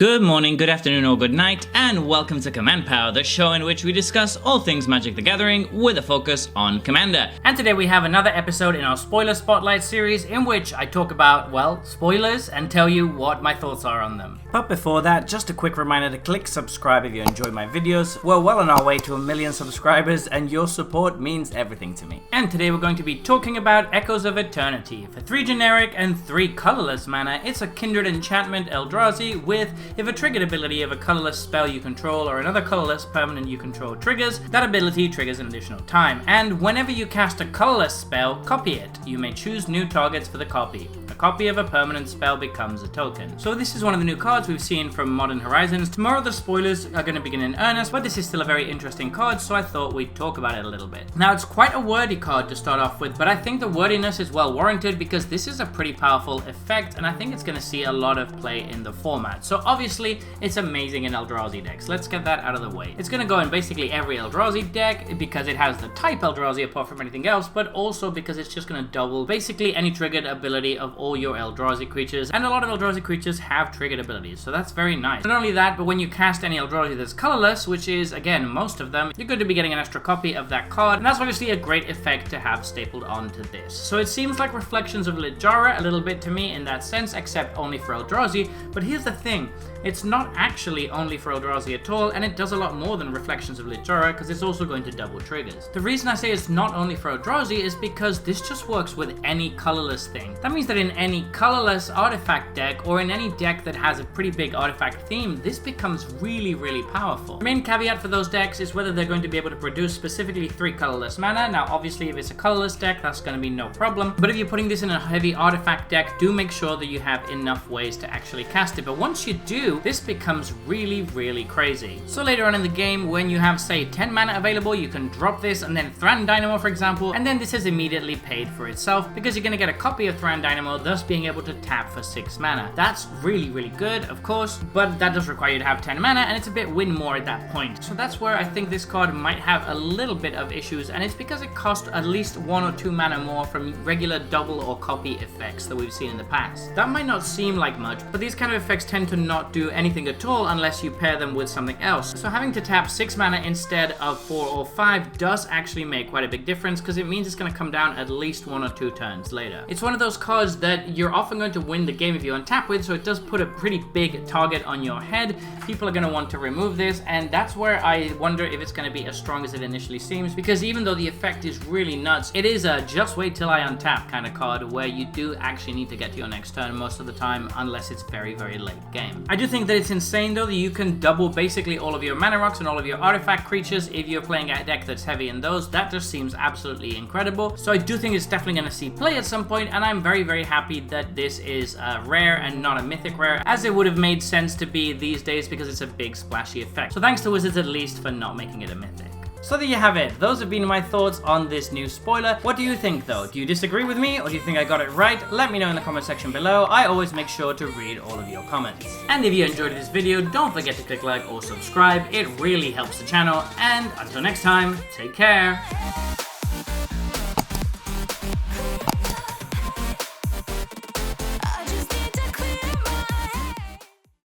Good morning, good afternoon, or good night, and welcome to Command Power, the show in which we discuss all things Magic the Gathering with a focus on Commander. And today we have another episode in our Spoiler Spotlight series in which I talk about, well, spoilers and tell you what my thoughts are on them. But before that, just a quick reminder to click subscribe if you enjoy my videos. We're well on our way to 1 million subscribers and your support means everything to me. And today we're going to be talking about Echoes of Eternity. For 3 generic and 3 colorless mana, it's a Kindred Enchantment Eldrazi with, if a triggered ability of a colorless spell you control or another colorless permanent you control triggers, that ability triggers an additional time. And whenever you cast a colorless spell, copy it. You may choose new targets for the copy. A copy of a permanent spell becomes a token. So this is one of the new cards we've seen from Modern Horizons. Tomorrow the spoilers are going to begin in earnest, but this is still a very interesting card, so I thought we'd talk about it a little bit. Now it's quite a wordy card to start off with, but I think the wordiness is well warranted because this is a pretty powerful effect and I think it's going to see a lot of play in the format. So obviously it's amazing in Eldrazi decks. Let's get that out of the way. It's going to go in basically every Eldrazi deck because it has the type Eldrazi apart from anything else, but also because it's just going to double basically any triggered ability of all your Eldrazi creatures, and a lot of Eldrazi creatures have triggered abilities, so that's very nice. Not only that, but when you cast any Eldrazi that's colorless, which is again most of them, you're going to be getting an extra copy of that card, and that's obviously a great effect to have stapled onto this. So it seems like Reflections of Littjara a little bit to me in that sense, except only for Eldrazi, but here's the thing, it's not actually only for Eldrazi at all, and it does a lot more than Reflections of Littjara because it's also going to double triggers. The reason I say it's not only for Eldrazi is because this just works with any colorless thing. That means that in any colorless artifact deck, or in any deck that has a pretty big artifact theme, this becomes really, really powerful. The main caveat for those decks is whether they're going to be able to produce specifically 3 colorless mana. Now obviously if it's a colorless deck, that's going to be no problem, but if you're putting this in a heavy artifact deck, do make sure that you have enough ways to actually cast it. But once you do, this becomes really, really crazy. So later on in the game, when you have say 10 mana available, you can drop this and then Thran Dynamo, for example, and then this is immediately paid for itself because you're going to get a copy of Thran Dynamo, thus being able to tap for 6 mana. That's really, really good, of course, but that does require you to have 10 mana, and it's a bit win more at that point. So that's where I think this card might have a little bit of issues, and it's because it costs at least 1 or 2 mana more from regular double or copy effects that we've seen in the past. That might not seem like much, but these kind of effects tend to not do anything at all unless you pair them with something else. So having to tap 6 mana instead of 4 or 5 does actually make quite a big difference because it means it's going to come down at least 1 or 2 turns later. It's one of those cards that you're often going to win the game if you untap with, so it does put a pretty big target on your head. People are going to want to remove this, and that's where I wonder if it's going to be as strong as it initially seems, because even though the effect is really nuts, it is a just wait till I untap kind of card where you do actually need to get to your next turn most of the time unless it's very, very late game. I do think that it's insane though that you can double basically all of your mana rocks and all of your artifact creatures if you're playing a deck that's heavy in those. That just seems absolutely incredible. So I do think it's definitely going to see play at some point, and I'm very, very happy that this is rare and not a mythic rare, as it would have made sense to be these days because it's a big splashy effect. So thanks to Wizards at least for not making it a mythic. So there you have it. Those have been my thoughts on this new spoiler. What do you think though? Do you disagree with me, or do you think I got it right? Let me know in the comment section below. I always make sure to read all of your comments. And if you enjoyed this video, don't forget to click like or subscribe. It really helps the channel. And until next time, take care.